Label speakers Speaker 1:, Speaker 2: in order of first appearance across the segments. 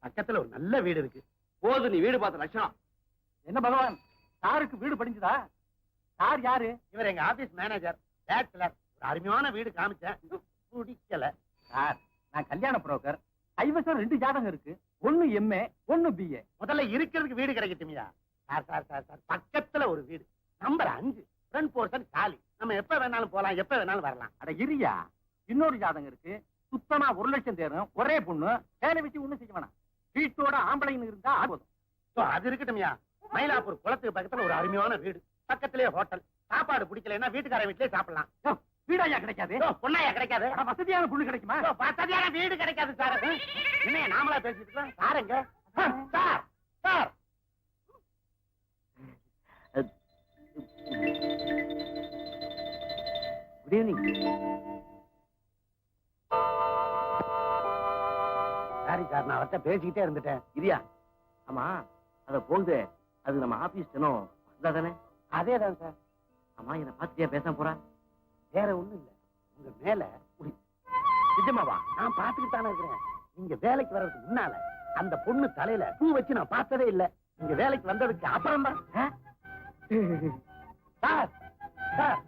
Speaker 1: பக்கத்துல ஒரு நல்ல வீடு இருக்கு. போது நீ வீடு பார்த்த லட்சணம்.
Speaker 2: என்ன பகவான், சாருக்கு வீடு படிஞ்சதா? சார் யாரு?
Speaker 1: இவர் எங்க ஆபீஸ் மேனேஜர். பேச்சுலர். ஒரு அருமையான வீடு காமிச்சேன், பிடிக்கல.
Speaker 2: சார், நான் கல்யாண புரோக்கர். கைவசம் 2 ஜாதகம் இருக்கு. 1 MA 1 BA.
Speaker 1: முதல்ல இருக்கிறதுக்கு வீடு கிடைக்கட்டுமியா? சார் சார் சார் சார், பக்கத்துல ஒரு வீடு நம்பர் 5 ஃப்ரண்ட் போர்ஷன் காலி. நம்ம எப்ப வேணாலும் போலாம், எப்ப வேணாலும் வரலாம்.
Speaker 2: அட இரியா, இன்னொரு ஜாதகம் இருக்கு. சுத்தமா 1 லட்சம் தேரும். ஒரே பொண்ணு. வேலை வச்சு ஒண்ணும் செய்ய வேணாம். வீட்டோட ஆம்பளைன்னு இருந்தா போதும்.
Speaker 1: அது இருக்கட்டுமியா? மயிலாப்பூர் குளத்துக்கு பக்கத்துல ஒரு அருமையான வீடு, பக்கத்திலேயே ஹோட்டல். சாப்பாடு பிடிக்கலன்னா வீட்டுக்கார வீட்டிலே சாப்பிடலாம்.
Speaker 2: வீடாயா கிடைக்காது?
Speaker 1: பொண்ணாயா கிடைக்காது?
Speaker 2: வசதியான பொண்ணு கிடைக்குமா?
Speaker 1: வசதியான வீடு கிடைக்காது சார். என்ன நாமளா பேசிட்டு இருக்கோம்? சாருங்க sir sir.
Speaker 2: Good evening.
Speaker 1: Sorry sir, நான் அவர்கிட்ட பேசிக்கிட்டே இருந்துட்டேன்.
Speaker 2: இரியா, ஆமா அத போகுது. அது நம்ம ஆபீஸ் தினம் தானே?
Speaker 1: அதேதான் சார்.
Speaker 2: ஆமா, என்ன பார்த்துட்டியா பேசாம போறா?
Speaker 1: வேற ஒண்ணும் இல்ல, உங்க மேல
Speaker 2: நிஜமாவா?
Speaker 1: நான் பாத்துக்கிட்டு தானே இருக்கிறேன். நீங்க வேலைக்கு வர்றதுக்கு முன்னால அந்த பொண்ணு தலையில பூ வச்சு நான் பார்த்ததே இல்ல. நீங்க வேலைக்கு வந்ததுக்கு அப்புறம் தான். சார் சார்,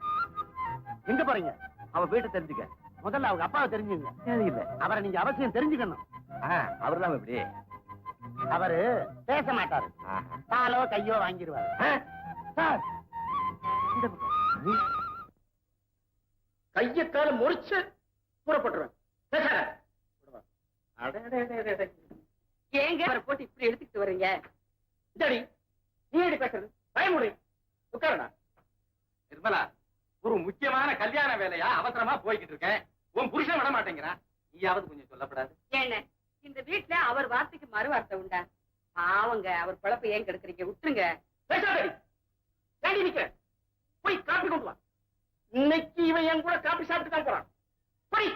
Speaker 1: எங்க போறீங்க?
Speaker 2: அவ வீட்டை தெரிஞ்சுக்க.
Speaker 1: முதல்ல அவங்க அப்பாவை தெரிஞ்சுங்க.
Speaker 2: தேவையில்லை.
Speaker 1: அவரை நீங்க அவசியம் தெரிஞ்சுக்கணும்.
Speaker 2: அவர்தான் எப்படி?
Speaker 1: அவரு பேச மாட்டாரு. காலோ கையோ வாங்கிடுவாரு. சார், கைய கால முறிச்சு புறப்பட்டுருவேன்.
Speaker 3: ஏங்க அவரை போட்டு இப்படி எடுத்துக்கிட்டு வர்றீங்க?
Speaker 1: சரி, நீ எப்படி பேசுறது? பயமுடி உட்காரடா.
Speaker 4: நிர்மலா, ஒரு முக்கியமான கல்யாண வேலையா அவசரமா போய்கிட்டு இருக்கேன். உன் புருஷன் விட மாட்டேங்கிறான். நீயாவது கொஞ்சம் சொல்லப்படாது?
Speaker 3: ஏன்னு இந்த வீட்டுல அவர் வார்த்தைக்கு மறு வார்த்தை உண்டா? பாவங்க, அவர் குழப்ப ஏன் கெடுக்குறீங்க? விட்டுருங்க.
Speaker 1: பேசாதடி. தாண்டி நிக்கிறேன். போய் காப்பி கொண்டு வா. இன்னைக்கு இவன் என் கூட காப்பி சாப்பிட்டு தான் போறான். போய்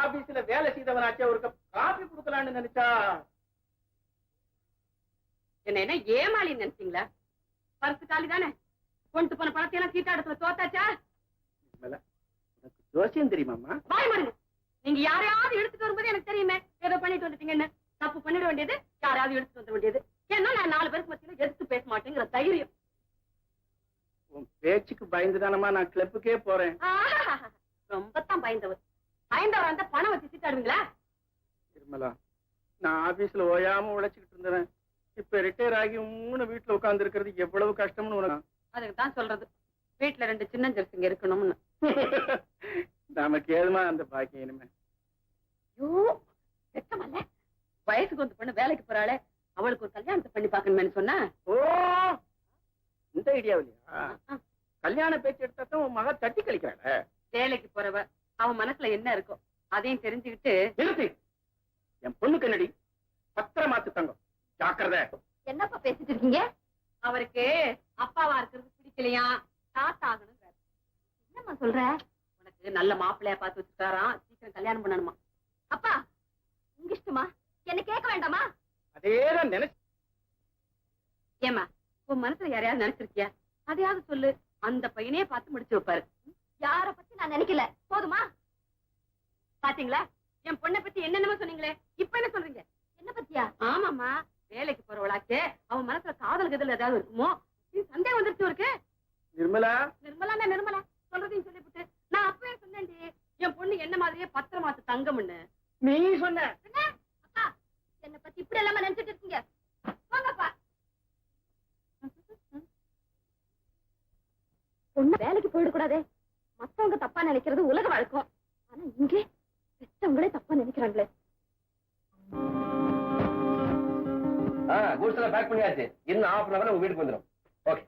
Speaker 1: ஆபீஸ்ல வேலை செய்தவனாச்சே ஒரு கப் காபி கொடுக்கலான்னு நினைச்சா
Speaker 3: என்ன ஏமாளி நினைச்சீங்களா? பரிசு காலி தானே. கொண்டு போன பணத்தை எல்லாம் சீட்டாடத்துல தோத்தாச்சா?
Speaker 1: ஜோசியம் தெரியுமாமா?
Speaker 3: வாய் மாறுங்க. நீங்க யாரையாவது எடுத்துட்டு வரும்போது எனக்கு தெரியுமே ஏதோ பண்ணிட்டு வந்துட்டீங்கன்னு. தப்பு பண்ணிட வேண்டியது, யாராவது எடுத்துட்டு வந்துட வேண்டியது. ஏன்னா நான் 4 பேருக்கு மத்தியில எடுத்து பேச மாட்டேங்கிற தைரியம்.
Speaker 1: உன் பேச்சுக்கு பயந்துதானமா நான் கிளப்புக்கே போறேன்.
Speaker 3: ரொம்பத்தான் பயந்தவர். பயந்தவர் அந்த பணம் வச்சு சீட்டாடுவீங்களா?
Speaker 1: நிர்மலா, நான் ஆபீஸ்ல ஓயாம உழைச்சுக்கிட்டு இருந்தேன். இப்ப ரிட்டையர் ஆகி 3 வீட்டுல உட்கார்ந்து இருக்கிறது எவ்வளவு கஷ்டம்னு உனக்கு
Speaker 3: அதுக்கு தான் சொல்றது, வீட்டுல 2 சின்ன ஜெர்சிங்க இருக்கணும்னு.
Speaker 1: நமக்கு ஏதுமா அந்த பாக்கியம் இனிமே?
Speaker 3: வயசுக்கு வந்து பொண்ணு வேலைக்கு போறாளே, அவளுக்கு ஒரு கல்யாணத்தை பண்ணி பாக்கணும்னு சொன்னா.
Speaker 1: ஓ, இந்த ஐடியா இல்லையா? கல்யாண பேச்சு எடுத்தா உன் மக தட்டி கழிக்கிறாள.
Speaker 3: வேலைக்கு போறவ அவன் மனசுல என்ன இருக்கும் அதையும் தெரிஞ்சுக்கிட்டு.
Speaker 1: நிறுத்து. என் பொண்ணுக்கு என்னடி? பத்திரமாத்து தங்கம், ஜாக்கிரதை.
Speaker 3: என்னப்பா பேசிட்டு இருக்கீங்க? அவருக்கு அப்பாவா இருக்கிறது பிடிக்கலையா, தாத்தா ஆகணும். என்னம்மா சொல்ற? உனக்கு நல்ல மாப்பிள்ளையா பார்த்து வச்சுட்டாராம், சீக்கிரம் கல்யாணம் பண்ணணுமா? அப்பா, உங்க இஷ்டமா? என்ன கேட்க வேண்டாமா?
Speaker 1: அதேதான் நினைச்சு.
Speaker 3: ஏமா, உன் மனசுல யாரையாவது நினைச்சிருக்கியா? அதையாவது சொல்லு. அந்த பையனே பார்த்து முடிச்சு வைப்பாரு. யார பத்தி நான் நினைக்கல, போதுமா? பாத்தீங்களா, என் பொண்ணை பத்தி என்னென்னமோ சொன்னீங்களே, இப்ப என்ன சொல்றீங்க? என்ன பத்தியா? ஆமாமா, வேலைக்கு போறவளாச்சே, அவன் மனசுல காதல் கதல் ஏதாவது இருக்குமோ சந்தேகம் வந்துருச்சு இருக்கு.
Speaker 1: நிர்மலா,
Speaker 3: நிர்மலா நிர்மலா சொல்றதையும் சொல்லிவிட்டு நான் அப்பவே சொன்னேன், என் பொண்ணு என்ன மாதிரியே பத்திரமாத்து தங்கம்னு.
Speaker 1: நீ சொன்ன.
Speaker 3: அக்கா, என்ன பத்தி இப்படி எல்லாம் நினைச்சிட்டு இருக்கீங்க? போங்கப்பா. பொண்ணு வேலைக்கு போயிடக்கூடாதே. மத்தவங்க தப்பா நினைக்கிறது உலக வழக்கம். ஆனா இங்கே பெற்றவங்களே தப்பா நினைக்கிறாங்களே.
Speaker 4: கூட்ஸ்ல பேக் பண்ணியாச்சு. இன்னும் 1/2 hour உங்க வீட்டுக்கு வந்துடும். Okay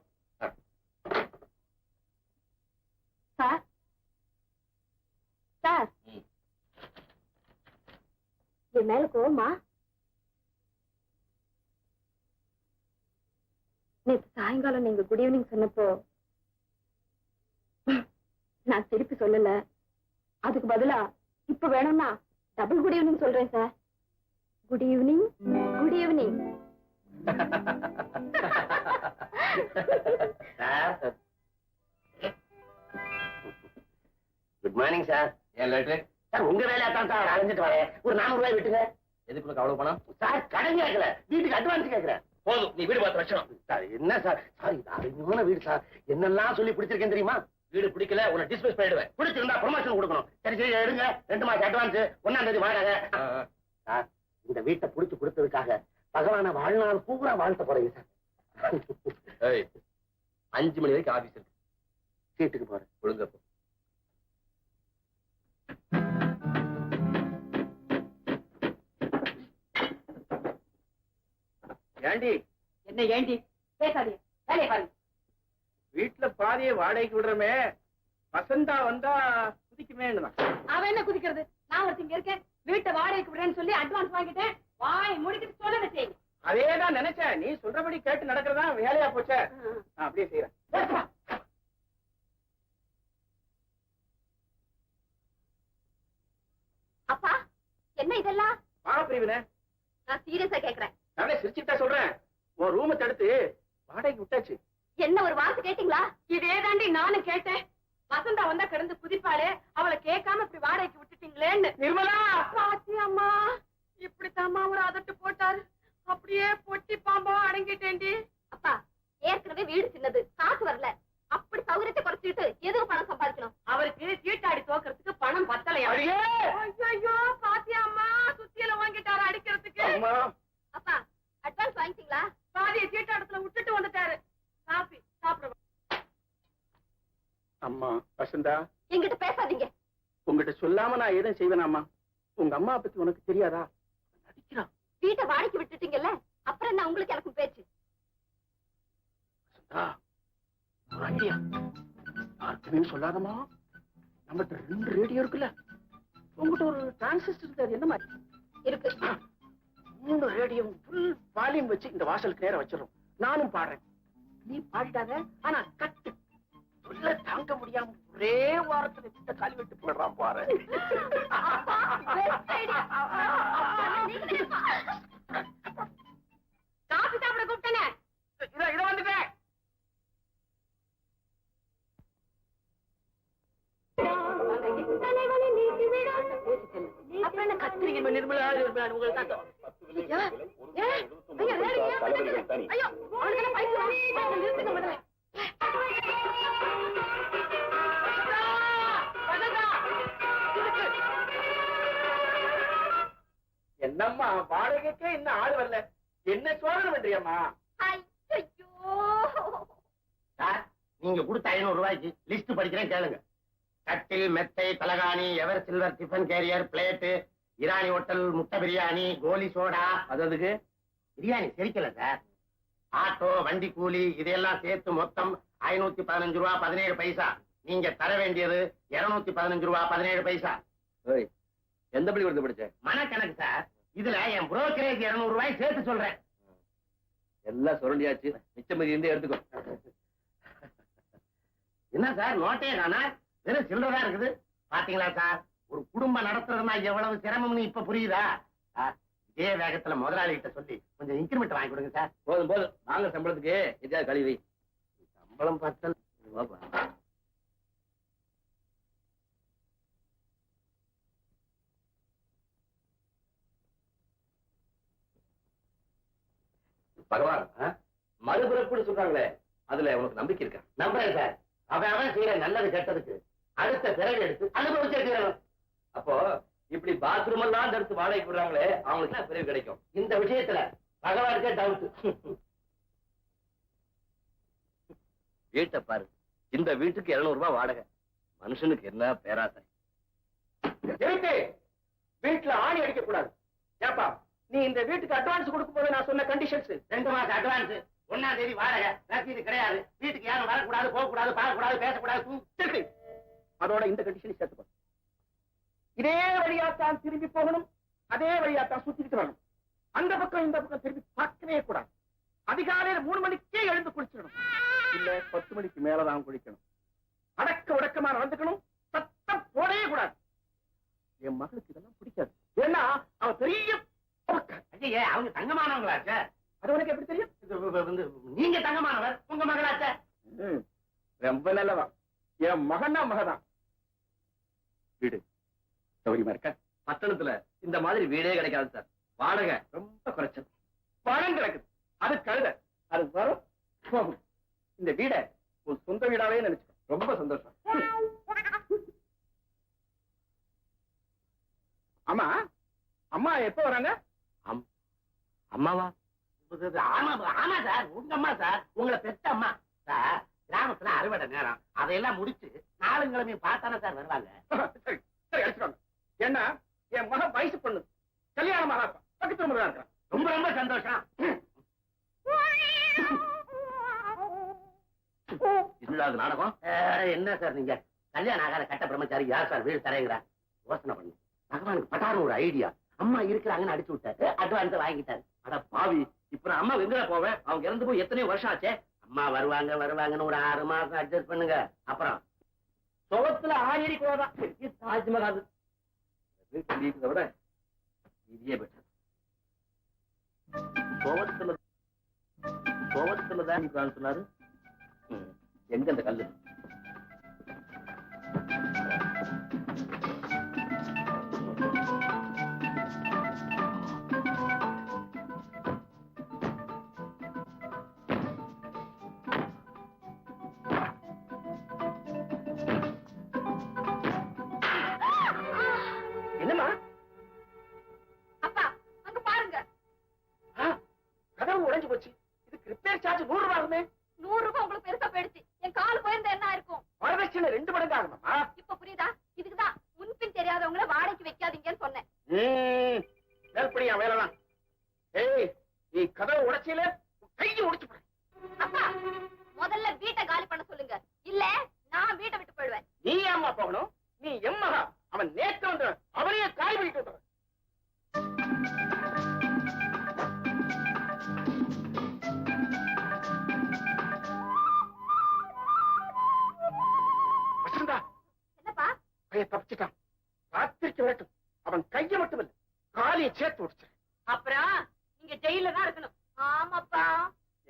Speaker 3: sir. சார், என் மேல கோவமா? நேற்று சாயங்காலம் நீங்க குட் ஈவினிங் சொன்னப்போ நான் திருப்பி சொல்லல. அதுக்கு பதிலா இப்ப வேணும்னா டபுள் குட் ஈவினிங் சொல்றேன் sir. Good evening, good evening.
Speaker 4: Good morning sir. ஏன் லேட்டு?
Speaker 1: சார் உங்க வேலையா தான் சார் அலைஞ்சிட்டு வரேன். ஒரு 400 ரூபாய் விட்டுங்க.
Speaker 4: எதுக்கு உனக்கு அவ்வளவு பணம்?
Speaker 1: சார் கடன் கேட்கல, வீட்டுக்கு அட்வான்ஸ் கேட்கிறேன்.
Speaker 4: போதும், நீ வீடு பார்த்து வச்சணும்.
Speaker 1: சார் என்ன சார், சார் இது அருமையான வீடு சார். என்னெல்லாம் சொல்லி பிடிச்சிருக்கேன் தெரியுமா?
Speaker 4: வீடு பிடிக்கல, உன்னை டிஸ்மிஸ் பண்ணிடுவேன்.
Speaker 1: பிடிச்சிருந்தா ப்ரொமோஷன் கொடுக்கணும். சரி சரி எடுங்க, 2 மாசம் அட்வான்ஸ், 1ஆம் தேதி வாடகை. சார் இந்த வீட்டை புடிச்சு கொடுத்ததுக்காக பகவான வாழ்நாள் பூரா வாழ்த்த போறீங்க சார்.
Speaker 4: 5 மணி வரைக்கும் ஆபீஸ் இருக்கு.
Speaker 1: வீட்டுக்கு போறேன்.
Speaker 4: ஒழுங்கப்போ.
Speaker 2: ஏண்டி
Speaker 3: என்ன ஏண்டி பேசாதீங்க, வேலையை பாருங்க.
Speaker 2: வீட்டுல பாதியை வாடகைக்கு விடுறமே, வசந்தா வந்தா குதிக்குமேன்னு.
Speaker 3: அவன் என்ன குதிக்கிறது? நான் ஒருத்தங்க இருக்கேன், வீட்டை வாடகைக்கு விடுறேன்னு சொல்லி அட்வான்ஸ் வாங்கிட்டேன். வாய் முடிக்கிட்டு சொல்லுங்க செய்யுங்க.
Speaker 2: அதேதான் நினைச்சேன், நீ சொல்றபடி கேட்டு நடக்கிறதா வேலையா போச்சே. நான் அப்படியே செய்யறேன்.
Speaker 3: அப்பா என்ன இதெல்லாம்?
Speaker 2: பிரிவினை
Speaker 3: நான் சீரியஸா கேக்குறேன்.
Speaker 2: நானே சிரிச்சுட்டா சொல்றேன். உன் ரூமை தடுத்து வாடகைக்கு விட்டாச்சு.
Speaker 3: என்ன ஒரு வார்த்தை கேட்டீங்களா? இதே தாண்டி நானும் கேட்டேன். வசந்தா வந்தா கிடந்து குதிப்பாளே, அவளை கேட்காம இப்படி வாடகைக்கு விட்டுட்டீங்களேன்னு.
Speaker 2: நிர்மலா
Speaker 3: பாத்தி அம்மா, இப்படித்தாம்மா ஒரு அதட்டு போட்டாரு. அப்படியே பொட்டி பாம்பா அடங்கிட்டேன்டி. அப்பா ஏற்கனவே வீடு சின்னது, காசு வரல. அப்படி சௌகரியத்தை குறைச்சிட்டு எதுவும் பணம் சம்பாதிக்கணும்? அவருக்கு சீட்டாடி தோக்கிறதுக்கு பணம் பத்தலையா? ஐயோ பாத்தியா அம்மா, சுத்தியில வாங்கிட்டாரு அடிக்கிறதுக்கு. அப்பா அட்வான்ஸ் வாங்கிட்டீங்களா? பாதிய சீட்டாடத்துல விட்டுட்டு வந்துட்டாரு. காபி சாப்பிடுவோம்.
Speaker 2: அம்மா வசந்தா,
Speaker 3: என்கிட்ட பேசாதீங்க.
Speaker 2: உங்ககிட்ட சொல்லாம நான் எதுவும் செய்வேனாமா? உங்க அம்மா பத்தி உனக்கு தெரியாதா? நடிக்கிறான்.
Speaker 3: வீட்டை வாடகைக்கு விட்டுட்டீங்கல்ல, அப்புறம் என்ன உங்களுக்கு எனக்கும் பேச்சு?
Speaker 2: ஐடியா யாருக்குமே சொல்லாதமா. நம்மகிட்ட 2 ரேடியோ இருக்குல்ல, உங்ககிட்ட ஒரு டிரான்சிஸ்டர் இருக்கு. அது என்ன மாதிரி
Speaker 3: இருக்கு?
Speaker 2: 3 ரேடியோ ஃபுல் வால்யூம் வச்சு இந்த வாசலுக்கு நேரம் வச்சிடும். நானும் பாடுறேன், நீ பாடிட்டாத. ஆனா கட்டு சொல்ல தாங்க முடியாம ஒரே வாரத்துல விட்ட காலி விட்டு போயிடுறான் பாரு.
Speaker 3: காபி சாப்பிட கூப்பிட்டேனே.
Speaker 2: இத வந்துட்டேன்.
Speaker 3: அப்புறம் என்ன கத்திரிக்கை?
Speaker 2: நிர்மலா உங்களுக்கு காட்டும்.
Speaker 3: ஐயோ அவனுக்கு பைசா நிறுத்துங்க முதல்ல.
Speaker 2: என்னம்மா வாடகைக்கே இன்னும் ஆள் வரல, என்ன சோதனை பண்றியம்மா?
Speaker 3: ஐயோ
Speaker 1: சார் நீங்க கொடுத்த 500 ரூபாய்க்கு லிஸ்ட் படிக்கிறேன் கேளுங்க. கட்டில், மெத்தை, தலகாணி, ever silver tiffin carrier, plate, Irani hotel, முட்டை பிரியாணி, கோலி சோடா.
Speaker 2: அதுக்கு
Speaker 1: பிரியாணி செரிக்கல சார். ஆட்டோ, வண்டி கூலி இதையெல்லாம் சேர்த்து மொத்தம் 515 ரூபா 17 பைசா. நீங்க தர வேண்டியது 215 ரூபா 17 பைசா.
Speaker 4: எந்த பள்ளி கொடுத்து படிச்ச?
Speaker 1: மனக்கணக்கு சார். இதுல என் புரோக்கரேஜ் 200 ரூபாய் சேர்த்து சொல்றேன்.
Speaker 4: எல்லாம் சொல்லியாச்சு, மிச்சம் மீதி இருந்து எடுத்துக்கோ.
Speaker 1: என்ன சார் நோட்டே காணா, வெறும் சில்லறதா இருக்குது. பாத்தீங்களா சார், ஒரு குடும்பம் நடத்துறதுனா எவ்வளவு சிரமம்னு இப்ப புரியுதா? சார் இதே வேகத்துல முதலாளி கிட்ட சொல்லி கொஞ்சம் இன்கிரிமெண்ட் வாங்கி கொடுங்க சார்.
Speaker 4: போதும் போதும், வாங்க சம்பளத்துக்கு எதாவது கழுவி.
Speaker 1: சம்பளம் பத்தல்.
Speaker 4: பகவான் மறுபிறப்புன்னு சொல்றாங்களே, அதுல உனக்கு நம்பிக்கை இருக்கா?
Speaker 1: நம்புறேன் சார். அவன் செய்யற நல்லது கெட்டதுக்கு அடுத்த பிறகு எடுத்து அனுபவிச்சே தீரணும்.
Speaker 4: அப்போ இப்படி பாத்ரூம் எல்லாம் எடுத்து வாடகைக்கு விடுறாங்களே, அவங்களுக்கு என்ன பிறகு கிடைக்கும்?
Speaker 1: இந்த விஷயத்துல பகவானுக்கே டவுட்.
Speaker 4: வீட்டை பாரு, இந்த வீட்டுக்கு 200 ரூபாய் வாடகை. மனுஷனுக்கு என்ன பேராசை.
Speaker 2: வீட்டுல ஆணி அடிக்க கூடாது. ஏப்பா நீ இந்த வீட்டுக்கு அட்வான்ஸ் கொடுக்கும் போது நான் சொன்ன கண்டிஷன்ஸ்
Speaker 1: 2 மாசம் அட்வான்ஸ், 1ஆம் தேதி வாடகை, ரசீது கிடையாது, வீட்டுக்கு யாரும் வரக்கூடாது, போகக்கூடாது, பார்க்கக்கூடாது, பேசக்கூடாது.
Speaker 2: அதோட இந்த கண்டிஷன் சேர்த்து இதே வழியாத்தான் திரும்பி போகணும், அதே வழியாத்தான் சுத்திட்டு வரணும். அந்த பக்கம் இந்த பக்கம் திரும்பி பார்க்கவே கூடாது. அதிகாலையில 3 மணிக்கே எழுந்து குளிச்சிடணும், இல்ல 10 மணிக்கு மேலதான் குளிக்கணும். அடக்க உடக்கமா நடந்துக்கணும், சத்தம் போடவே கூடாது. என் மகளுக்கு இதெல்லாம் பிடிக்காது. ஏன்னா அவ பெரிய
Speaker 1: ஐயே அவங்க தங்கமானவங்களா சார்?
Speaker 2: அது உனக்கு எப்படி தெரியும்?
Speaker 1: நீங்க தங்கமானவர், உங்க மகளா சார்?
Speaker 2: ரொம்ப நல்லவா. என் மகனா மகதான். வீடு சௌரியமா இருக்க?
Speaker 4: பட்டணத்துல இந்த மாதிரி வீடே கிடைக்காது சார். வாடகை
Speaker 2: ரொம்ப குறைச்சது. பணம் கிடக்குது. அது கழுத. அது வரும் போகும். இந்த வீடை ஒரு சொந்த வீடாவே நினைச்சு
Speaker 4: ரொம்ப சந்தோஷம்.
Speaker 2: ஆமா, அம்மா எப்ப வராங்க?
Speaker 1: அம்மாவா? ஆமா ஆமா சார், உங்க அம்மா சார், உங்களை பெத்த அம்மா சார். கிராமத்துல அறுவடை நேரம், அதையெல்லாம் முடிச்சு நாளுங்கிழமையும் பார்த்தானே சார் வருவாங்க.
Speaker 2: சரி சரி, அழைச்சிட்டு ஏன்னா என் மகன் வயசு பொண்ணு, கல்யாணம் ஆகாப்பா, பக்கத்து முறை இருக்கிறான்.
Speaker 1: ரொம்ப ரொம்ப சந்தோஷம்.
Speaker 4: இல்லாத நாடகம்.
Speaker 1: என்ன சார் நீங்க கல்யாணம் ஆகாத கட்ட பிரம்மச்சாரி யார் சார் வீடு தரைகிறார்? யோசனை பண்ணு. பகவானுக்கு பட்டாரு ஒரு ஐடியா. அம்மா இருக்கிறாங்கன்னு அடிச்சு விட்டாரு, அட்வான்ஸ் வாங்கிட்டாரு.
Speaker 4: அட பாவி, இப்ப நான் அம்மா எங்க போவேன்? அவங்க இறந்து போய் எத்தனையோ வருஷம் ஆச்சே.
Speaker 1: அம்மா வருவாங்கன்னு ஒரு 6 மாசம் அட்ஜஸ்ட் பண்ணுங்க. அப்புறம்
Speaker 4: சுகத்துல ஆயிரி கோதான் தாஜ்மஹால் வீட்டை விட இதே பெற்ற சோகத்துலதான் சொன்னாரு. எங்க அந்த கல்லு?
Speaker 2: என்னம்மா?
Speaker 3: அப்பா அங்க பாருங்க.
Speaker 2: கதவு உடைஞ்சு போச்சு. இதுக்கு ரிப்பேர் சார்ஜ் 100 ரூபாய் ஆகுமே.
Speaker 3: 100 ரூபாய் உங்களுக்கு பெருசா போயிடுச்சு. என் கால் போயிருந்தா என்ன இருக்கும்?
Speaker 2: வரதட்சணை 2 மடங்கு ஆகணுமா?
Speaker 3: இப்ப புரியுதா? இதுக்குதான் முன்பின் தெரியாதவங்கள வாடகைக்கு வைக்காதீங்கன்னு சொன்னேன்.
Speaker 2: மேல்படியா வேலைலாம். ஏய், நீ கதவு உடைச்சில கையை உடைச்சு போற.
Speaker 3: அப்பா முதல்ல வீட்டை காலி பண்ண சொல்லுங்க, இல்ல நான் வீட்டை விட்டு போயிடுவேன்.
Speaker 2: நீ ஏம்மா போகணும்? நீ எம்மகா. அவன் நேற்று வந்து அவனையே காய் பண்ணிட்டு வந்த. வசந்தா,
Speaker 3: என்னப்பா?
Speaker 2: பையன் தப்பிச்சிட்டான். ராத்திரிக்கு வரட்டும். அவன் கையை மட்டும் இல்ல, காலியை சேர்த்து உடைச்சு.
Speaker 3: அப்புறம் நீங்க ஜெயில தான் இருக்கணும். ஆமாப்பா.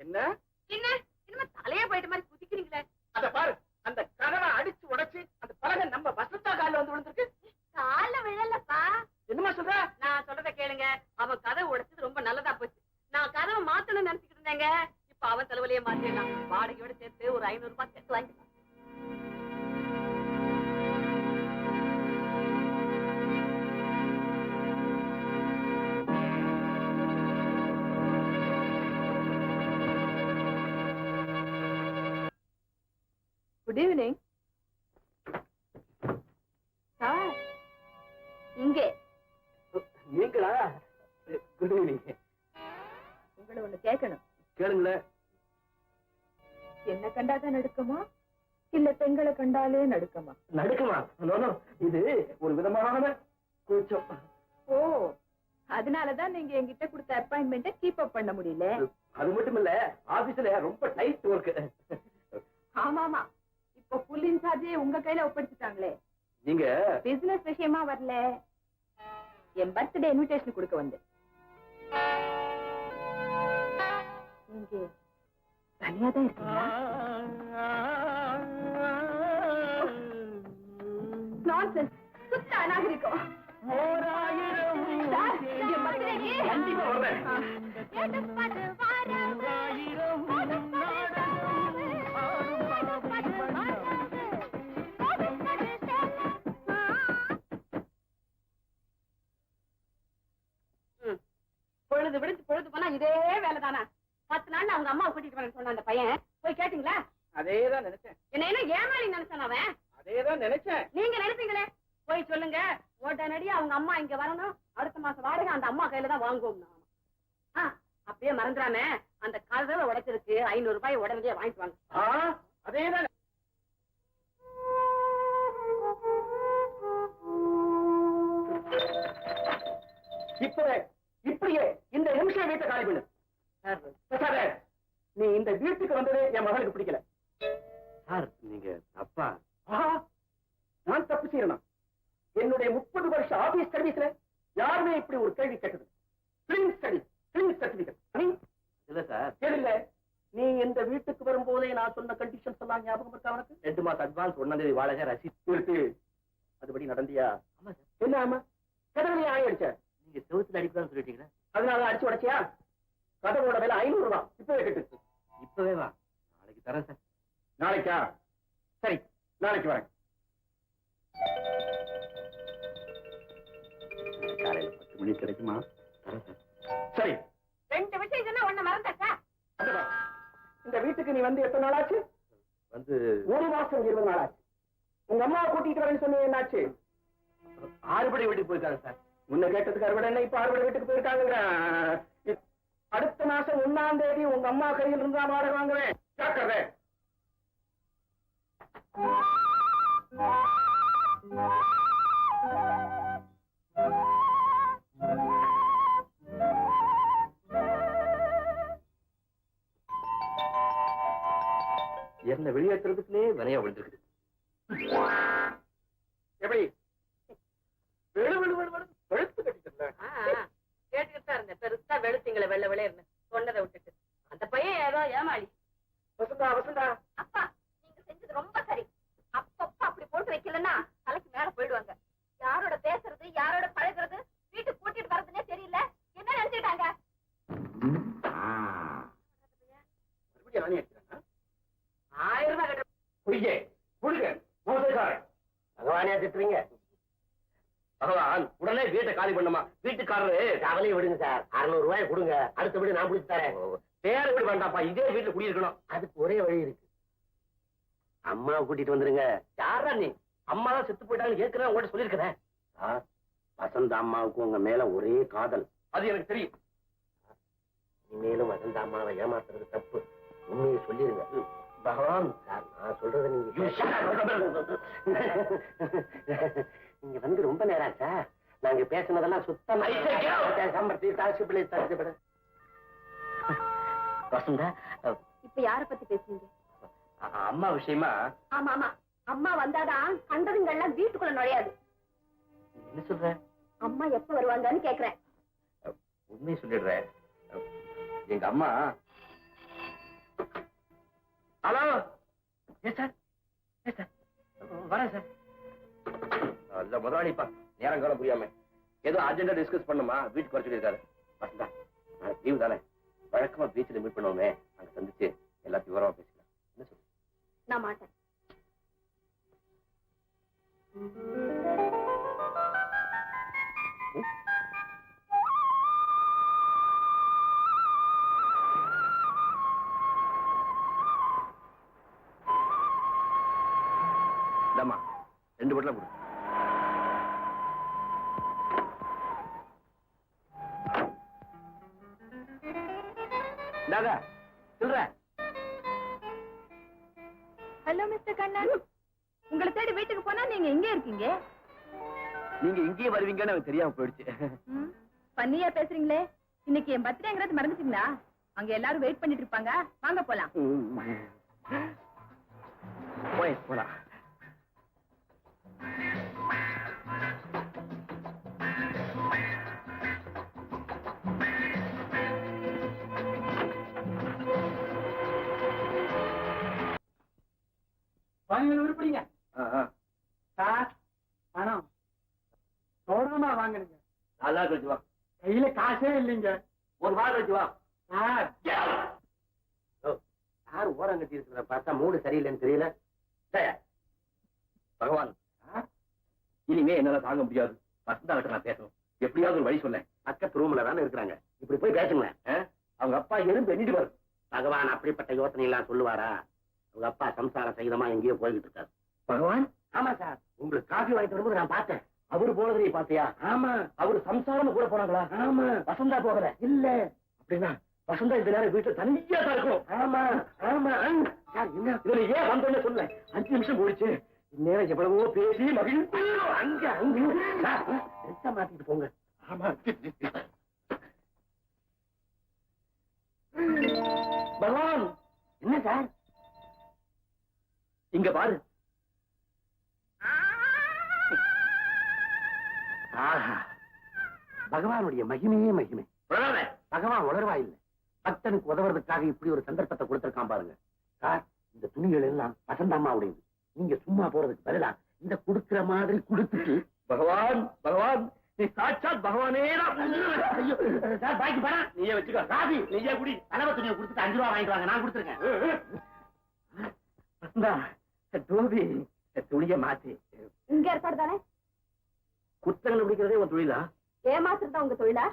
Speaker 2: என்ன
Speaker 3: என்ன இனிமே தலையே போயிட்ட மாதிரி குதிக்கிறீங்களே?
Speaker 2: அத பாரு, அந்த கதவை அடிச்சு உடைச்சு அந்த பலகை நம்ம வசந்தா காலில் வந்து விழுந்திருக்கு.
Speaker 3: கால விழலப்பா.
Speaker 2: என்னமா சொல்ற?
Speaker 3: நான் சொல்றத கேளுங்க. அவன் கதவை உடைச்சது ரொம்ப நல்லதா போச்சு. நான் கதவை மாத்தணும்னு நினைச்சுக்கிட்டு இருந்தேங்க. இப்ப அவன் தலைவலியே மாத்திடலாம். வாடகையோட சேர்த்து ஒரு 500 ரூபாய் சேர்த்து வாங்கிக்கலாம். Good evening sir. இங்கே
Speaker 2: நீங்களா? Good evening.
Speaker 3: உங்களை ஒண்ணு கேட்கணும்.
Speaker 2: கேளுங்களேன்.
Speaker 3: என்ன கண்டாதான் நடுக்கமா, இல்ல பெண்களை கண்டாலே நடுக்கமா?
Speaker 2: நடுக்குமா? இது ஒரு விதமான கூச்சம்.
Speaker 3: ஓ, அதனாலதான் நீங்க என்கிட்ட கொடுத்த அப்பாயின்மெண்ட்டை கீப் அப் பண்ண முடியல.
Speaker 2: அது மட்டும் இல்ல, ஆபீஸ்ல ரொம்ப டைட் ஒர்க்.
Speaker 3: ஆமாமா, இப்ப புல் இன்சார்ஜே உங்க கையில ஒப்படைச்சிட்டாங்களே.
Speaker 2: நீங்க
Speaker 3: பிசினஸ் விஷயமா வரல, என் பர்த்டே இன்விடேஷன் கொடுக்க வந்து. நீங்க தனியா தான் இருக்கீங்களா? நான்சென்ஸ், சுத்த அநாகரிகம். சார், என் birthday-க்கு
Speaker 2: கண்டிப்பா வர்றேன்.
Speaker 3: பொழுது விடுத்து பொழுது போனா இதே வேலைதானா? 10 நாள் அவங்க அம்மா கூட்டிட்டு வரேன்னு சொன்ன அந்த பையன் போய் கேட்டீங்களா?
Speaker 2: அதேதான் நினைச்சேன்.
Speaker 3: என்ன ஏமாளி நினைச்சான் அவன்?
Speaker 2: அதேதான் நினைச்சேன்.
Speaker 3: நீங்க நினைப்பீங்களே. போய் சொல்லுங்க, உடனடியா அவங்க அம்மா இங்க வரணும். அடுத்த மாசம் வாடகை அந்த அம்மா கையில தான் வாங்குவோம். அப்படியே மறந்துடாம அந்த கதவை உடைச்சிருக்கு 500 ரூபாய் உடனடியா வாங்கிட்டு வாங்க.
Speaker 2: அதேதான். இப்படியே இந்த நிமிஷம் வீட்டை காலி பண்ணு. நீ இந்த வீட்டுக்கு வந்ததே என் மகளுக்கு பிடிக்கல.
Speaker 1: சார் நீங்க தப்பா?
Speaker 2: நான் தப்பு செய்யணும். என்னுடைய 30 வருஷ ஆபீஸ் சர்வீஸ்ல யாருமே இப்படி ஒரு கேள்வி கேட்டது.
Speaker 1: இல்ல சார்.
Speaker 2: தெரியல. நீ இந்த வீட்டுக்கு வரும்போதே நான் சொன்ன கண்டிஷன்ஸ் எல்லாம் ஞாபகம் இருக்கா உனக்கு?
Speaker 1: 2 மாசம் அட்வான்ஸ், 1ஆம் தேதி வாடகை, ரசீது.
Speaker 2: அதுபடி நடந்தியா?
Speaker 1: ஆமா சார்.
Speaker 2: என்ன ஆமா கதவுலயே ஆணி அடிச்ச?
Speaker 1: நீங்க செவத்துல அடிக்கலாம்னு சொல்லிட்டீங்களா?
Speaker 2: அதனால அடிச்சு உடைச்சியா? கதவோட விலை 500 ரூபாய். இப்பவே கட்டு.
Speaker 1: இப்பவே வா, நாளைக்கு தரேன் சார்.
Speaker 2: நாளைக்கா? சரி, நாளைக்கு வரேன்.
Speaker 1: காலையில 10 மணிக்கு கிடைக்குமா? தரேன் சார்.
Speaker 2: சரி.
Speaker 3: 2 விஷயம் சொன்னா ஒண்ணு மறந்தாச்சா?
Speaker 2: அதுவா? இந்த வீட்டுக்கு நீ வந்து எத்தனை நாள் ஆச்சு?
Speaker 1: வந்து
Speaker 2: 1 மாசம் 20 நாள் ஆச்சு. உங்க அம்மாவை கூட்டிட்டு வரேன்னு சொன்னீங்க, என்னாச்சு?
Speaker 1: ஆறுபடை வீட்டுக்கு போயிருக்காங்க சார்.
Speaker 2: முன்ன கேட்டதுக்கு அறுபடை என்ன, இப்ப அறுபடை வீட்டுக்கு போயிருக்காங்க. அடுத்த மாசம் 1ஆம் தேதி உங்க அம்மா கையில் இருந்தா வாடகை வாங்குவேன். ஜாக்கிரதை.
Speaker 1: என்ன வெளியேற்றுறதுக்குள்ளே விலையா விழுந்துருக்குது.
Speaker 2: எப்படி வெளு வெளு வெளு வெளு வெளுத்து கட்டிட்டல?
Speaker 3: கேட்டுக்கிட்டு தான் இருந்தேன். பெருசா வெளுத்தீங்களே வெள்ள வெளையர்னு சொன்னதை விட்டுட்டு. அந்த பையன் ஏதோ ஏமாளி.
Speaker 2: வசந்தா வசந்தா,
Speaker 3: அப்பா நீங்க செஞ்சது ரொம்ப சரி. அப்பப்ப அப்படி போட்டு வைக்கலன்னா தலைக்கு மேல போயிடுவாங்க. யாரோட பேசுறது, யாரோட பழகுறது, வீட்டுக்கு கூட்டிட்டு வர்றதுன்னே தெரியல. என்ன நினைச்சிட்டாங்க?
Speaker 2: மறுபடியும் ஆணி அடிக்கிறாங்க.
Speaker 3: 1000 ரூபாய் கட்ட
Speaker 2: பொய்யே புழுக மோசக்காரன்.
Speaker 1: பகவானே திட்டுறீங்க. பகவான் உடனே வீட்டை காலி பண்ணுமா? வீட்டுக்காரரு கவலையை விடுங்க சார், 600 ரூபாய் கொடுங்க, அடுத்தபடி நான் பிடிச்சு தரேன். வேற வீடு வேண்டாம்ப்பா, இதே வீட்டுல குடியிருக்கணும். அதுக்கு ஒரே வழி இருக்கு. அம்மாவை கூட்டிட்டு வந்துருங்க. யாரா நீ? அம்மா தான் செத்து போயிட்டாங்கன்னு ஏற்கனவே உங்கள்கிட்ட சொல்லியிருக்கிறேன். வசந்த அம்மாவுக்கு உங்க மேல ஒரே காதல்.
Speaker 2: அது எனக்கு தெரியும்.
Speaker 1: இனிமேலும் வசந்த அம்மாவை ஏமாத்துறது தப்பு. உண்மையை சொல்லிருங்க. பகவான் சார், நான் சொல்றதை நீங்க வந்து ரொம்ப நேரம் சார். நாங்க பேசினதெல்லாம் சுத்தம். வசந்தா,
Speaker 3: இப்ப யார பத்தி பேசுறீங்க?
Speaker 1: அம்மா விஷயமா.
Speaker 3: ஆமா ஆமா, அம்மா வந்தாதான் கண்டதுங்கெல்லாம் வீட்டுக்குள்ள நுழையாது.
Speaker 1: என்ன சொல்ற?
Speaker 3: அம்மா எப்ப வருவாங்கன்னு கேக்குறேன்.
Speaker 1: உண்மையை சொல்லிடுறேன். எங்க அம்மா. ஹலோ. சார் வரேன் சார். இல்ல முதலாளிப்பா, நேரங்காலம் புரியாம ஏதோ அர்ஜென்டா டிஸ்கஸ் பண்ணுமா, வீட்டுக்கு வர சொல்லியிருக்காரு. வசந்தா, நாளைக்கு லீவு தானே, வழக்கமா பீச்சில் மீட் பண்ணுவோமே, அங்க சந்திச்சு எல்லாத்தையும் விவரமா பேசலாம். என்ன சொல்லு?
Speaker 3: நான் மாட்டேன்.
Speaker 1: இந்தாம்மா, 2 பொட்டலம் கொடு. இந்தாங்க சொல்ற.
Speaker 3: ஹலோ மிஸ்டர் கண்ணன், உங்களை தேடி வீட்டுக்கு போனா நீங்க எங்க இருக்கீங்க?
Speaker 1: நீங்க இங்கேயே வருவீங்கன்னு எனக்கு தெரியாம போயிடுச்சு.
Speaker 3: பண்ணியா பேசுறீங்களே. இன்னைக்கு என் பர்த்டேங்கிறது மறந்துட்டீங்களா? அங்க எல்லாரும் வெயிட் பண்ணிட்டு இருப்பாங்க, வாங்க போலாம்.
Speaker 1: போலாம்.
Speaker 2: வாங்க உருப்படிங்க. சார், பணம் சோழமா வாங்கினுங்க.
Speaker 1: நல்லா கழிச்சு வா.
Speaker 2: கையில காசே இல்லைங்க.
Speaker 1: 1 வாரம் கழிச்சு வா.
Speaker 2: சார்,
Speaker 1: யார் ஓரம் கட்டி இருக்கிற பார்த்தா மூடு சரியில்லைன்னு தெரியல. பகவான், இனிமே என்னால தாங்க முடியாது. வசந்தா கிட்ட நான் பேசணும். எப்படியாவது ஒரு வழி சொல்ல. பக்கத்து ரூம்ல தானே இருக்கிறாங்க, இப்படி போய் பேசுங்க. அவங்க அப்பா எறும்பு எண்ணிட்டு வரும். பகவான் அப்படிப்பட்ட யோசனை எல்லாம் சொல்லுவாரா? அவங்க அப்பா சம்சார சகிதமா எங்கேயோ போய்கிட்டு இருக்காரு. பகவான்? ஆமா சார், உங்களுக்கு காஃபி வாங்கிட்டு வரும்போது நான் பார்த்தேன். அவரு போனது நீ பாத்தியா? ஆமா. அவரு சம்சாரம் கூட போனாங்களா? ஆமா. வசந்தா போகல? இல்ல. அப்படின்னா வசந்தா இந்த நேரம் வீட்டுல தனியா தான் இருக்கும். ஆமா ஆமா. சார், என்ன இதுல ஏன் வந்தோன்னு சொல்ல. 5 நிமிஷம் போயிடுச்சு. இந்நேரம் எவ்வளவோ பேசி மகிழ்ச்சி. அங்க அங்க மாத்திட்டு போங்க. ஆமா. பகவான், என்ன சார் இங்க பாரு. ஆஹா, பகவானுடைய மகிமையே மகிமை. பகவான் உணர்வா இல்லை, பக்தனுக்கு உதவுறதுக்காக இப்படி ஒரு சந்தர்ப்பத்தை கொடுத்திருக்கான் பாருங்க. சார், இந்த துணிகள் எல்லாம் வசந்த அம்மாவுடையது. நீங்க சும்மா போறதுக்கு பதிலா இந்த குடுக்கிற மாதிரி கொடுத்துட்டு
Speaker 2: பகவான் பகவான் நீ சாட்சாத் பகவானே
Speaker 1: ஐயோ சார் பாக்கி பணம்
Speaker 2: நீயே வச்சுக்கோ.
Speaker 1: காபி
Speaker 2: நீயே குடி.
Speaker 1: கலவை துணியை கொடுத்துட்டு 5 ரூபா வாங்கிட்டு வாங்க நான் கொடுத்துருக்கேன்.
Speaker 2: தோபி துணிய மாத்தி
Speaker 3: இங்க ஏற்பாடு தானே?
Speaker 2: குத்தங்களை பிடிக்கிறதே உன் தொழிலா?
Speaker 3: ஏமாத்துறது தான் உங்க தொழிலா?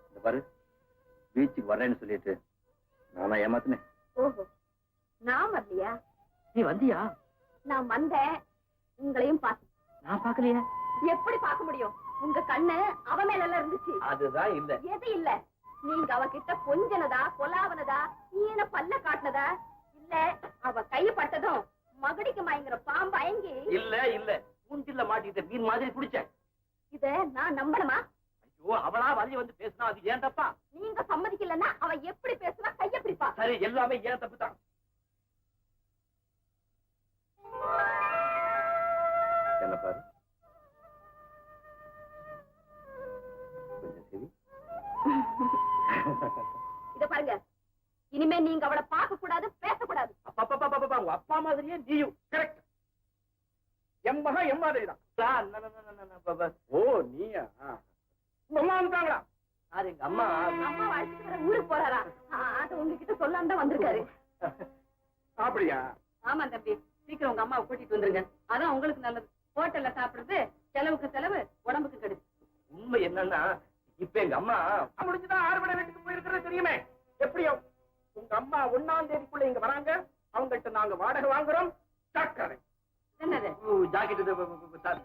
Speaker 2: இந்த பாரு, பீச்சுக்கு வரேன்னு சொல்லிட்டு நானா ஏமாத்தினேன்?
Speaker 3: ஓஹோ, நான் வரலையா?
Speaker 2: நீ வந்தியா?
Speaker 3: நான் வந்தேன், உங்களையும் பார்த்தேன்.
Speaker 2: நான் பாக்கலையா?
Speaker 3: எப்படி பார்க்க முடியும்? உங்க கண்ணு அவ மேல எல்லாம் இருந்துச்சு.
Speaker 2: அதுதான் இல்ல.
Speaker 3: எது இல்ல? நீங்க அவகிட்ட கொஞ்சனதா, கொலாவனதா, ஈன பல்ல காட்டினதா? இல்ல அவ கைப்பட்டதும் மகடிக்கு மயங்குற பாம்பு அயங்கி?
Speaker 2: இல்ல இல்ல, கூண்டில்ல மாட்டிக்கிட்ட மீன் மாதிரி குடிச்சேன்.
Speaker 3: இத நான் நம்பணுமா?
Speaker 2: ஐயோ, அவளா வலி வந்து பேசினா அது ஏன் தப்பா?
Speaker 3: நீங்க சம்மதிக்கலன்னா அவ எப்படி பேசுவா? கைய பிடிப்பா.
Speaker 2: சரி, எல்லாமே ஏன் தப்பு தான். என்ன பாரு, கொஞ்சம் சரி.
Speaker 3: இத பாருங்க, இனிமே நீங்க அவளை பார்க்க கூடாது, பேசக்கூடாது.
Speaker 2: அப்பா உங்க அப்பா மாதிரியே நீயும். கரெக்ட். என் மகன் என் மாதிரி. ஓ, நீயா? உங்க அம்மா வந்துட்டாங்களா? யாரு? எங்க அம்மா.
Speaker 3: அம்மா அழைச்சிட்டு வர ஊருக்கு போறாரா? அது உங்ககிட்ட சொல்லாம தான் வந்திருக்காரு.
Speaker 2: அப்படியா?
Speaker 3: ஆமா தம்பி, சீக்கிரம் உங்க அம்மாவை கூட்டிட்டு வந்துருங்க. அதான் உங்களுக்கு நல்லது. ஹோட்டல்ல சாப்பிடுறது செலவுக்கு செலவு, உடம்புக்கு கெடுது.
Speaker 2: உண்மை என்னன்னா, இப்ப எங்க அம்மா முடிஞ்சுதான் 6 மணி வீட்டுக்கு போயிருக்கிறது தெரியுமே. எப்படியோ உங்க அம்மா 1ஆம் தேதிக்குள்ள இங்க வராங்க. அவங்கள்ட்ட நாங்க வாடகை வாங்குறோம். சக்கரை,
Speaker 3: என்னது?
Speaker 2: ஜாக்கெட்,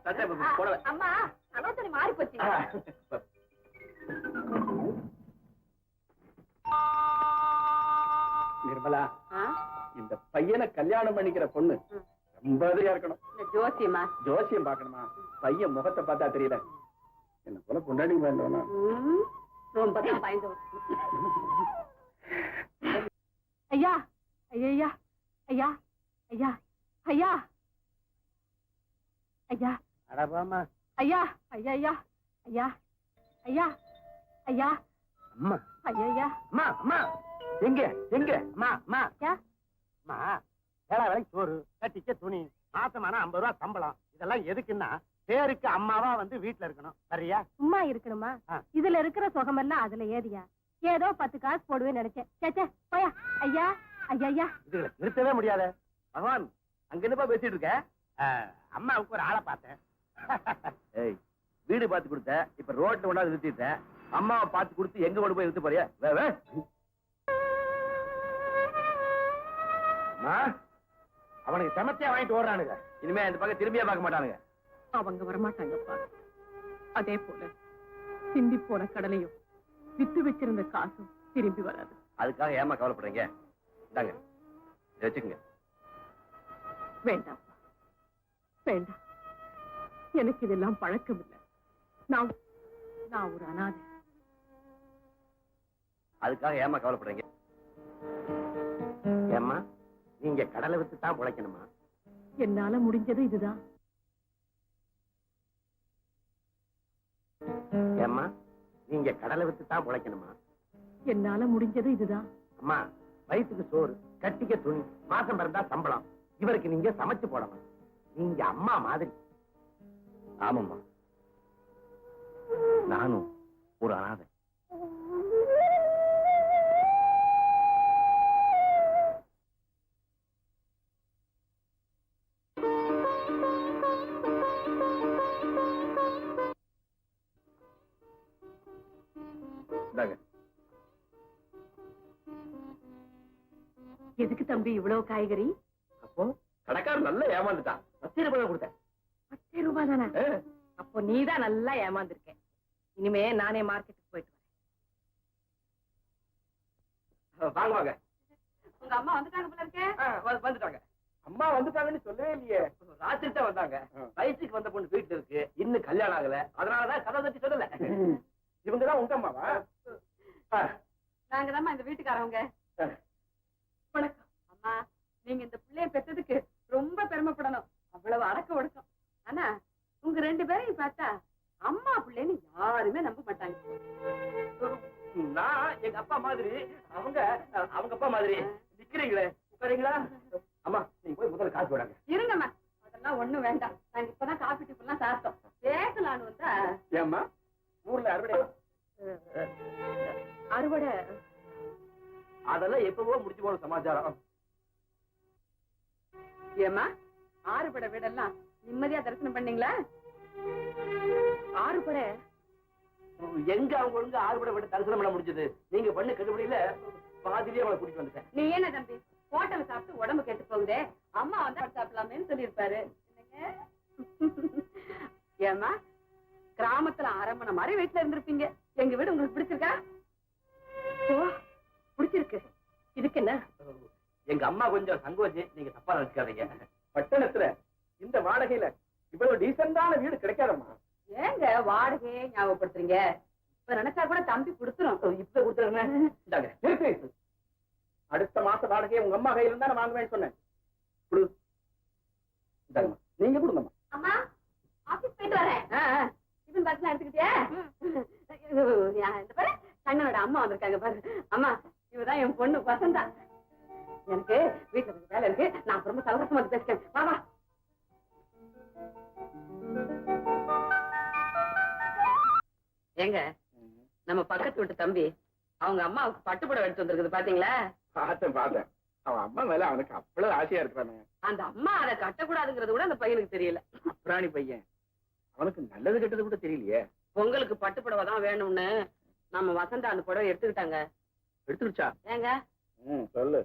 Speaker 2: சட்டை, புடவை.
Speaker 3: அம்மா ஆலோசனை மாறி போச்சு.
Speaker 2: நிர்மலா, இந்த பையனை கல்யாணம் பண்ணிக்கிற பொண்ணு ரொம்ப அதிகா இருக்கணும்.
Speaker 3: இந்த ஜோசியமா?
Speaker 2: ஜோசியம் பாக்கணுமா? பையன் முகத்தை பார்த்தா தெரியல. என்ன போல பொண்டாடி வேண்டாம்.
Speaker 3: ரொம்ப தான் பயந்து. ஐயா ஐயா ஐயா ஐயா ஐயா ஐயா
Speaker 1: அடப்பாமா
Speaker 3: ஐயா ஐயா ஐயா ஐயா ஐயா ஐயா
Speaker 1: அம்மா
Speaker 3: ஐயா
Speaker 1: அம்மா அம்மா எங்க எங்க அம்மா அம்மா அம்மா வேலை வேலைக்கு சோறு கட்டிக்க துணி மாசமான 50 ரூபா சம்பளம் இதெல்லாம் எதுக்குன்னா பேருக்கு அம்மாவா வந்து வீட்டுல இருக்கணும். சரியா?
Speaker 3: சும்மா இருக்கணுமா? இதுல இருக்கிற சுகமெல்லாம் அதுல ஏதியா? ஏதோ 10 காசு போடுவேன்னு நினைச்சேன். சேச்சே போயா. ஐயா ஐயா ஐயா
Speaker 1: இதுல நிறுத்தவே முடியாத. பகவான், அங்க என்னப்பா பேசிட்டு இருக்க? அம்மாவுக்கு ஒரு ஆளை பார்த்தேன்.
Speaker 2: ஏய், வீடு பார்த்து கொடுத்த, இப்ப ரோட்ல கொண்டாந்து நிறுத்திட்ட. அம்மாவை பார்த்து கொடுத்து எங்க கொண்டு போய் நிறுத்த போறியா?
Speaker 1: அவனுக்கு சமத்தியா வாங்கிட்டு ஓடுறானுங்க.
Speaker 2: இனிமே இந்த பக்கம் திரும்பியே பார்க்க மாட்டானுங்க.
Speaker 5: அவங்க வரமாட்டாங்கப்பா. அதே போல சிந்தி போன கடலையும் வித்து வச்சிருந்த காசும் திரும்பி வராது.
Speaker 2: அதுக்காக ஏமா கவலைப்படுறீங்க? இந்தாங்க, இதை வச்சுக்கோங்க.
Speaker 5: வேண்டாம் வேண்டாம், எனக்கு இதெல்லாம் பழக்கம் இல்லை. நான் ஒரு அனாதை.
Speaker 2: அதுக்காக ஏமா கவலைப்படுறீங்க?
Speaker 1: ஏம்மா, நீங்க கடலை வித்து தான் பிழைக்கணுமா?
Speaker 5: என்னால முடிஞ்சது இதுதான்.
Speaker 1: ஏம்மா, நீங்க கடலை வித்து தான் பிழைக்கணுமா?
Speaker 5: என்னால முடிஞ்சது இதுதான்.
Speaker 1: அம்மா, வயிற்றுக்கு சோறு கட்டிக்க துணி மாசம் பிறந்தா சம்பளம். இவருக்கு நீங்க சமைச்சு போடணும். நீங்க அம்மா மாதிரி.
Speaker 2: ஆமாம்மா, நானும் ஒரு அனாதை. இந்தாங்க.
Speaker 5: எதுக்கு தம்பி இவ்வளவு காய்கறி?
Speaker 2: அப்போ கடைக்காரர் நல்லா ஏமாந்துட்டான். 10 ரூபாய் கொடுத்தேன்.
Speaker 5: 10 ரூபாய் தானே? அப்போ நீதான் நல்லா ஏமாந்துருக்க. இனிமே நானே மார்க்கெட்டுக்கு போயிட்டு வரேன்.
Speaker 2: வாங்க வாங்க.
Speaker 3: உங்க அம்மா வந்துட்டாங்க போல இருக்கே.
Speaker 2: வந்துட்டாங்க. அம்மா வந்துட்டாங்கன்னு சொல்லவே இல்லையே. ராத்திரி தான் வந்தாங்க. வயசுக்கு வந்த பொண்ணு வீட்டுல இருக்கு, இன்னும் கல்யாணம் ஆகல. அதனாலதான் கதை தட்டி சொல்லல. இவங்கதான் உங்க அம்மாவா?
Speaker 3: நாங்க தான் இந்த வீட்டுக்காரவங்க. வணக்கம் அம்மா. நீங்க இந்த பிள்ளைய பெற்றதுக்கு ரொம்ப பெருமைப்படணும். அவ்வளவு அடக்க ஒடுக்கம். ஆனா உங்க 2 பேரையும் பார்த்தா அம்மா பிள்ளைன்னு யாருமே நம்ப மாட்டாங்க.
Speaker 2: நான் எங்க அப்பா மாதிரி அவங்க அவங்க அப்பா மாதிரி நிக்கிறீங்களே உட்காரீங்களா? அம்மா நீங்க போய் முதல்ல காசு விடாங்க.
Speaker 3: இருங்கம்மா, அதெல்லாம் ஒண்ணும் வேண்டாம். நாங்க இப்பதான் காபி டிஃபன் எல்லாம் சாப்பிட்டோம். பேசலான்னு வந்தா.
Speaker 2: ஏம்மா ஊர்ல அறுவடை
Speaker 5: அறுவடை
Speaker 2: அதெல்லாம் எப்பவோ முடிச்சு போன சமாச்சாரம்.
Speaker 3: ஏமா ஆறுபடை வீடெல்லாம் நிம்மதியா தரிசனம் பண்ணீங்களா?
Speaker 5: ஆறுபடை
Speaker 2: எங்க அவங்க ஒழுங்கு ஆறுபடை விட தரிசனம் பண்ண முடிஞ்சது? நீங்க பண்ண கட்டுப்படியில பாதிலேயே அவளை கூட்டிட்டு வந்துட்டேன்.
Speaker 3: நீ என்ன தம்பி ஹோட்டல் சாப்பிட்டு உடம்பு கெட்டு போகுதே, அம்மா வந்து சாப்பிடலாமேன்னு சொல்லியிருப்பாரு. ஏமா கிராமத்துல அரமனை மாதிரி வீட்டுல இருந்திருப்பீங்க. எங்க வீடு உங்களுக்கு பிடிச்சிருக்கா? ஓ பிடிச்சிருக்கு. இதுக்கு என்ன?
Speaker 2: எங்க அம்மா கொஞ்சம் சங்கோச்சு, நீங்க தப்பா நினைச்சுக்காதீங்க. பட்டணத்துல இந்த வாடகையில இவ்வளவு டீசென்டான வீடு கிடைக்காதம்மா.
Speaker 3: ஏங்க வாடகையே ஞாபகப்படுத்துறீங்க? இப்ப நினைச்சா கூட தம்பி கொடுத்துரும்.
Speaker 2: இப்ப கொடுத்துருங்க. அடுத்த மாச வாடகையை உங்க அம்மா கையில இருந்தா நான் வாங்குவேன்னு சொன்னேன். குடு. இந்தாங்கம்மா. நீங்க கொடுங்கம்மா.
Speaker 3: அம்மா ஆபீஸ் போயிட்டு வரேன். டிஃபன் பாக்ஸ்லாம் எடுத்துக்கிட்டியா? இந்த பாரு கண்ணனோட அம்மா வந்திருக்காங்க பாரு. அம்மா இவதான் என் பொண்ணு வசந்தா. எனக்கு வீட்டுல கொஞ்சம் வேலை இருக்கு, நான் அப்புறமா சௌகரியமா வந்து பேசுறேன். வா வா. ஏங்க நம்ம பக்கத்து வீட்டு தம்பி அவங்க அம்மாவுக்கு பட்டுப்புடவை எடுத்து வந்திருக்குது பாத்தீங்களா?
Speaker 2: பார்த்தேன். அவன் அம்மா மேல அவனுக்கு அவ்வளவு ஆசையா இருக்கிறானே.
Speaker 3: அந்த அம்மா அதை கட்டக்கூடாதுங்கிறது கூட அந்த பையனுக்கு தெரியல.
Speaker 2: அப்புறாணி பையன் அவனுக்கு நல்லது கெட்டது கூட தெரியலையே.
Speaker 3: பொங்கலுக்கு பட்டுப்புடவை தான் வேணும்னு நம்ம வசந்தா அந்த புடவை எடுத்துக்கிட்டாங்க.
Speaker 2: எடுத்துருச்சா?
Speaker 3: ஏங்க
Speaker 2: சொல்லு.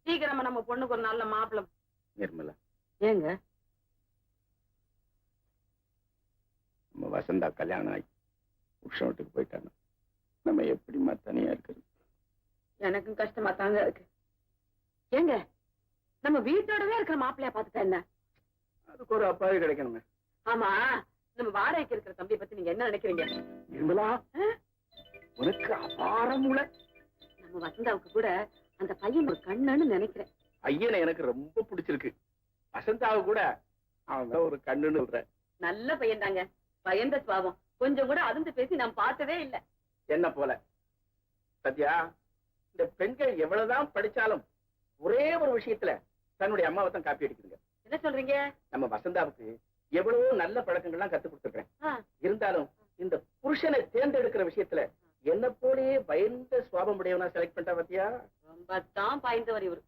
Speaker 3: சீக்கிரமா நம்ம பொண்ணுக்கு ஒரு நல்ல மாப்பிள்ளை.
Speaker 2: நிர்மலா,
Speaker 3: ஏங்க
Speaker 2: நம்ம வசந்தா கல்யாணம் ஆகி புருஷன் வீட்டுக்கு போயிட்டாங்க. நம்ம எப்படிமா தனியா இருக்கிறது?
Speaker 3: எனக்கும் கஷ்டமா தாங்க இருக்கு. ஏங்க நம்ம வீட்டோடவே இருக்கிற மாப்பிள்ளையா பாத்துட்டா என்ன?
Speaker 2: அதுக்கு ஒரு அப்பாவே கிடைக்கணுமே.
Speaker 3: ஆமா நம்ம வாடகைக்கு இருக்கிற தம்பியை பத்தி நீங்க என்ன நினைக்கிறீங்க?
Speaker 2: நிர்மலா, உனக்கு அபார மூளை.
Speaker 3: நம்ம வசந்தாவுக்கு கூட அந்த பையன் ஒரு கண்ணுன்னு நினைக்கிறேன்.
Speaker 2: பையனை எனக்கு ரொம்ப பிடிச்சிருக்கு. வசந்தாவை கூட அவன் ஒரு கண்ணுன்னு சொல்ற.
Speaker 3: நல்ல பையன் தாங்க. பயந்த சுவாபம். கொஞ்சம் கூட அதிர்ந்து பேசி நான் பார்த்ததே இல்ல.
Speaker 2: என்ன போல சத்யா, இந்த பெண்கள் எவ்வளவுதான் படிச்சாலும் ஒரே ஒரு விஷயத்துல தன்னுடைய அம்மாவை தான் காப்பி அடிக்குதுங்க.
Speaker 3: என்ன சொல்றீங்க?
Speaker 2: நம்ம வசந்தாவுக்கு எவ்வளவோ நல்ல பழக்கங்கள்லாம் கத்து கொடுத்துருக்கேன். இருந்தாலும் இந்த புருஷனை தேர்ந்தெடுக்கிற விஷயத்துல என்ன போலயே பயந்த சுவாபம் உடையவனா செலக்ட் பண்ணிட்டா பாத்தியா?
Speaker 3: ரொம்ப தான் பாய்ந்தவர் இவரு.